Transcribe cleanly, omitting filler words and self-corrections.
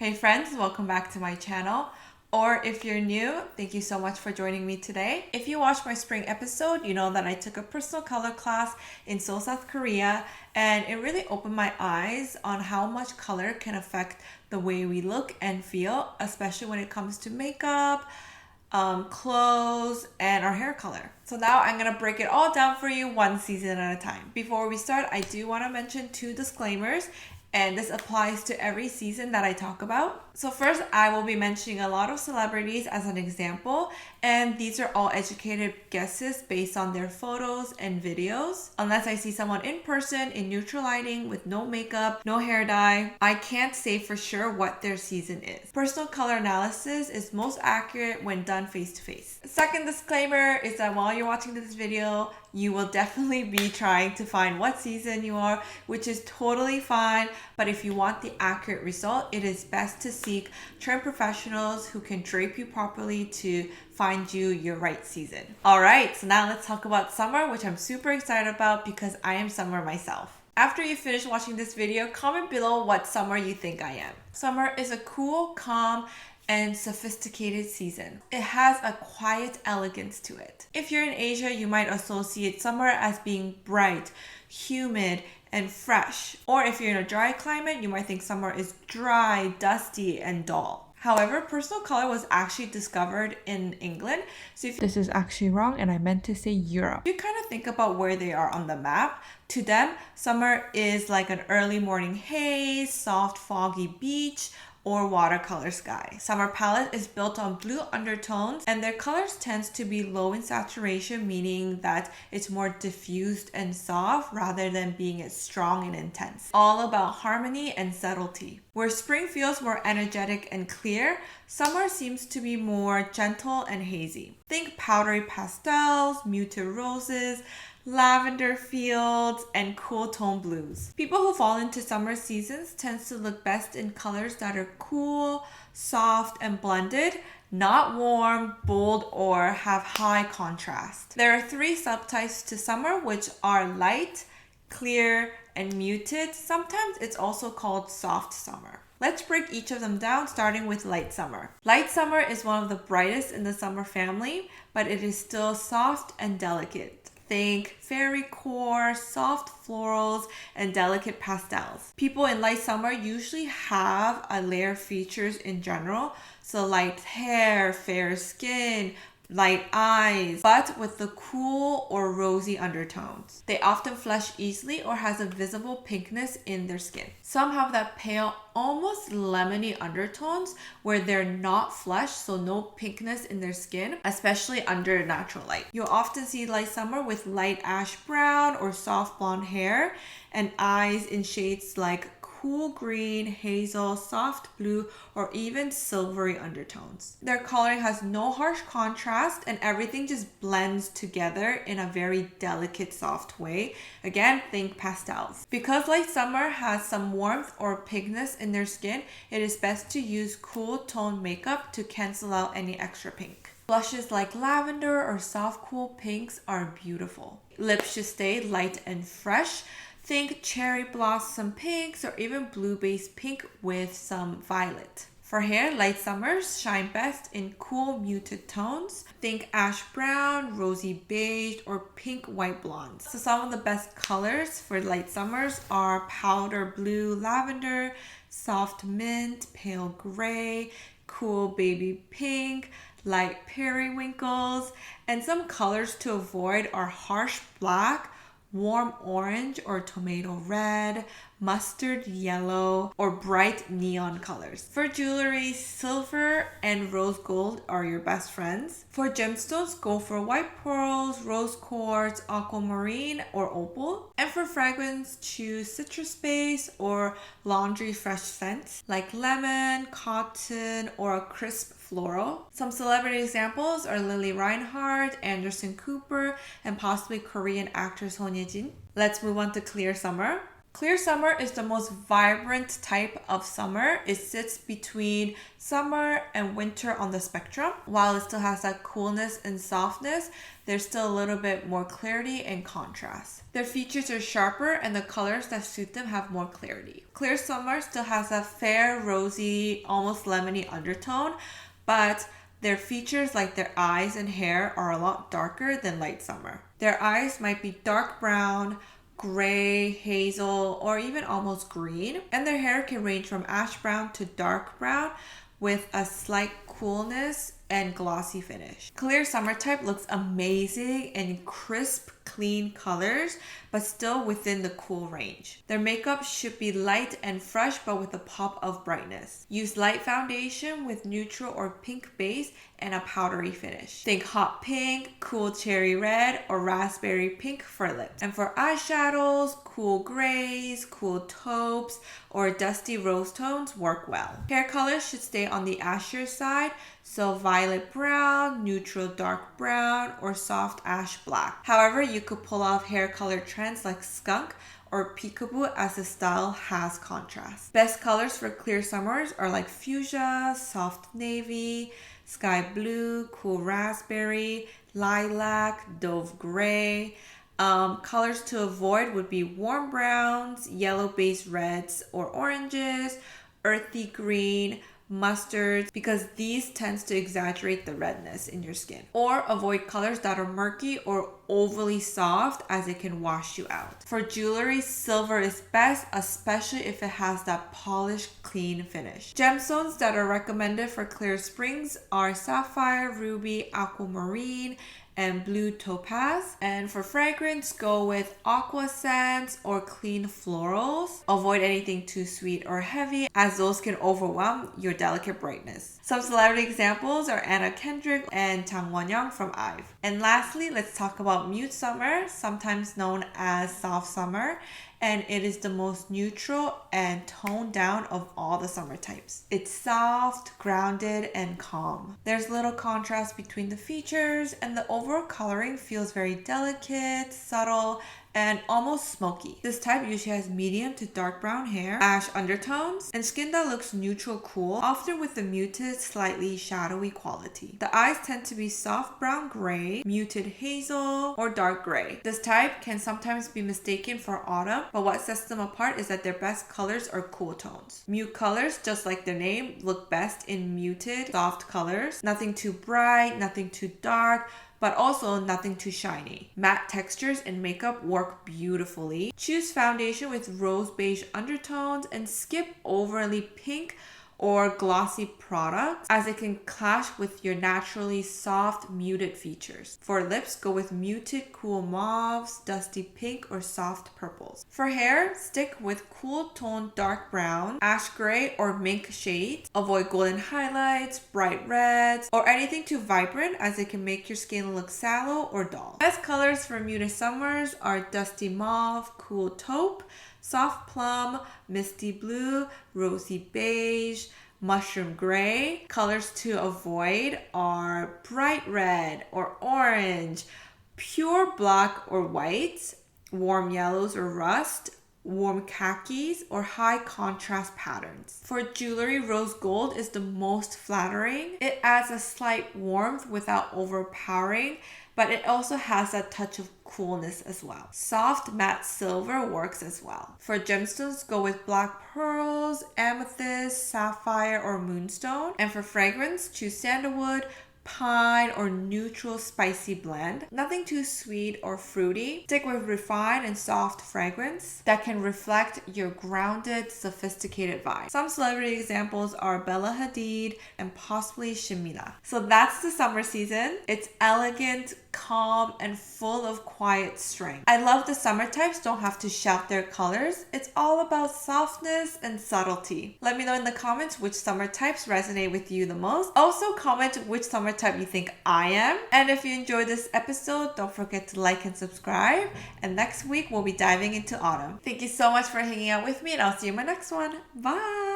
Hey friends, welcome back to my channel. Or if you're new, thank you so much for joining me today. If you watched my spring episode, you know that I took a personal color class in Seoul, South Korea, and it really opened my eyes on how much color can affect the way we look and feel, especially when it comes to makeup, clothes, and our hair color. So now I'm gonna break it all down for you one season at a time. Before we start, I do want to mention two disclaimers, and this applies to every season that I talk about. So first, I will be mentioning a lot of celebrities as an example, and these are all educated guesses based on their photos and videos. Unless I see someone in person in neutral lighting with no makeup, no hair dye, I can't say for sure what their season is. Personal color analysis is most accurate when done face to face. Second disclaimer is that while you're watching this video, you will definitely be trying to find what season you are, which is totally fine. But if you want the accurate result, it is best to seek trained professionals who can drape you properly to find you your right season. All right, so now let's talk about summer, which I'm super excited about because I am summer myself. After you finish watching this video, comment below what summer you think I am. Summer is a cool, calm, and sophisticated season. It has a quiet elegance to it. If you're in Asia, you might associate summer as being bright, humid, and fresh. Or if you're in a dry climate, you might think summer is dry, dusty, and dull. However, personal color was actually discovered in England. So if this is actually wrong and I meant to say Europe. If you kind of think about where they are on the map, to them, summer is like an early morning haze, soft foggy beach, or watercolor sky. Summer palette is built on blue undertones, and their colors tends to be low in saturation, meaning that it's more diffused and soft rather than being as strong and intense. All about harmony and subtlety. Where spring feels more energetic and clear, summer seems to be more gentle and hazy. Think powdery pastels, muted roses, lavender fields, and cool tone blues. People who fall into summer seasons tend to look best in colors that are cool, soft, and blended, not warm, bold, or have high contrast. There are three subtypes to summer, which are light, clear, and muted. Sometimes it's also called soft summer. Let's break each of them down, starting with light summer. Light summer is one of the brightest in the summer family, but it is still soft and delicate. Think fairy core, soft florals, and delicate pastels. People in light summer usually have a layer of features in general, so light hair, fair skin, light eyes, but with the cool or rosy undertones. They often flush easily or has a visible pinkness in their skin. Some have that pale, almost lemony undertones where they're not flushed, so no pinkness in their skin, especially under natural light. You'll often see light summer with light ash brown or soft blonde hair and eyes in shades like cool green, hazel, soft blue, or even silvery undertones. Their coloring has no harsh contrast and everything just blends together in a very delicate, soft way. Again, think pastels. Because light summer has some warmth or pinkness in their skin, it is best to use cool tone makeup to cancel out any extra pink. Blushes like lavender or soft cool pinks are beautiful. Lips should stay light and fresh. Think cherry blossom pinks or even blue-based pink with some violet. For hair, light summers shine best in cool muted tones. Think ash brown, rosy beige, or pink white blondes. So some of the best colors for light summers are powder blue lavender, soft mint, pale gray, cool baby pink, light periwinkles, and some colors to avoid are harsh black, warm orange or tomato red, mustard yellow, or bright neon colors. For jewelry, silver and rose gold are your best friends. For gemstones, go for white pearls, rose quartz, aquamarine, or opal. And for fragrance, choose citrus base or laundry fresh scents like lemon, cotton, or a crisp floral. Some celebrity examples are Lily Reinhardt, Anderson Cooper, and possibly Korean actor Son Ye-jin. Let's move on to clear summer. Clear summer is the most vibrant type of summer. It sits between summer and winter on the spectrum. While it still has that coolness and softness, there's still a little bit more clarity and contrast. Their features are sharper and the colors that suit them have more clarity. Clear summer still has a fair, rosy, almost lemony undertone, but their features like their eyes and hair are a lot darker than light summer. Their eyes might be dark brown, gray, hazel, or even almost green. And their hair can range from ash brown to dark brown with a slight coolness and glossy finish. Clear summer type looks amazing in crisp, clean colors, but still within the cool range. Their makeup should be light and fresh, but with a pop of brightness. Use light foundation with neutral or pink base and a powdery finish. Think hot pink, cool cherry red, or raspberry pink for lips. And for eyeshadows, cool grays, cool taupes, or dusty rose tones work well. Hair colors should stay on the ashier side, so violet brown, neutral dark brown, or soft ash black. However, you could pull off hair color trends like skunk or peekaboo as the style has contrast. Best colors for clear summers are like fuchsia, soft navy, sky blue, cool raspberry, lilac, dove gray. Colors to avoid would be warm browns, yellow-based reds or oranges, earthy green, mustards, because these tends to exaggerate the redness in your skin. Or avoid colors that are murky or overly soft as it can wash you out. For jewelry, silver is best, especially if it has that polished, clean finish. Gemstones that are recommended for clear springs are sapphire, ruby, aquamarine, and blue topaz. And for fragrance, go with aqua scents or clean florals. Avoid anything too sweet or heavy, as those can overwhelm your delicate brightness. Some celebrity examples are Anna Kendrick and Jang Won-young from IVE. And lastly, let's talk about mute summer, sometimes known as soft summer. And it is the most neutral and toned down of all the summer types. It's soft, grounded, and calm. There's little contrast between the features, and the overall coloring feels very delicate, subtle, and almost smoky. This type usually has medium to dark brown hair, ash undertones, and skin that looks neutral cool, often with a muted, slightly shadowy quality. The eyes tend to be soft brown gray, muted hazel, or dark gray. This type can sometimes be mistaken for autumn, but what sets them apart is that their best colors are cool tones. Mute colors, just like their name, look best in muted, soft colors. Nothing too bright, nothing too dark, but also nothing too shiny. Matte textures in makeup work beautifully. Choose foundation with rose beige undertones and skip overly pink or glossy products, as it can clash with your naturally soft, muted features. For lips, go with muted, cool mauves, dusty pink, or soft purples. For hair, stick with cool toned dark brown, ash gray, or mink shades. Avoid golden highlights, bright reds, or anything too vibrant, as it can make your skin look sallow or dull. Best colors for muted summers are dusty mauve, cool taupe, soft plum, misty blue, rosy beige, mushroom gray. Colors to avoid are bright red or orange, pure black or white, warm yellows or rust, warm khakis, or high contrast patterns. For jewelry, rose gold is the most flattering. It adds a slight warmth without overpowering, but it also has that touch of coolness as well. Soft matte silver works as well. For gemstones, go with black pearls, amethyst, sapphire, or moonstone. And for fragrance, choose sandalwood, pine, or neutral spicy blend. Nothing too sweet or fruity. Stick with refined and soft fragrance that can reflect your grounded, sophisticated vibe. Some celebrity examples are Bella Hadid and possibly Shamina. So that's the summer season. It's elegant, calm, and full of quiet strength. I love the summer types don't have to shout their colors. It's all about softness and subtlety. Let me know in the comments which summer types resonate with you the most. Also comment which summer type you think I am. And if you enjoyed this episode, don't forget to like and subscribe. And next week we'll be diving into autumn. Thank you so much for hanging out with me, and I'll see you in my next one. Bye!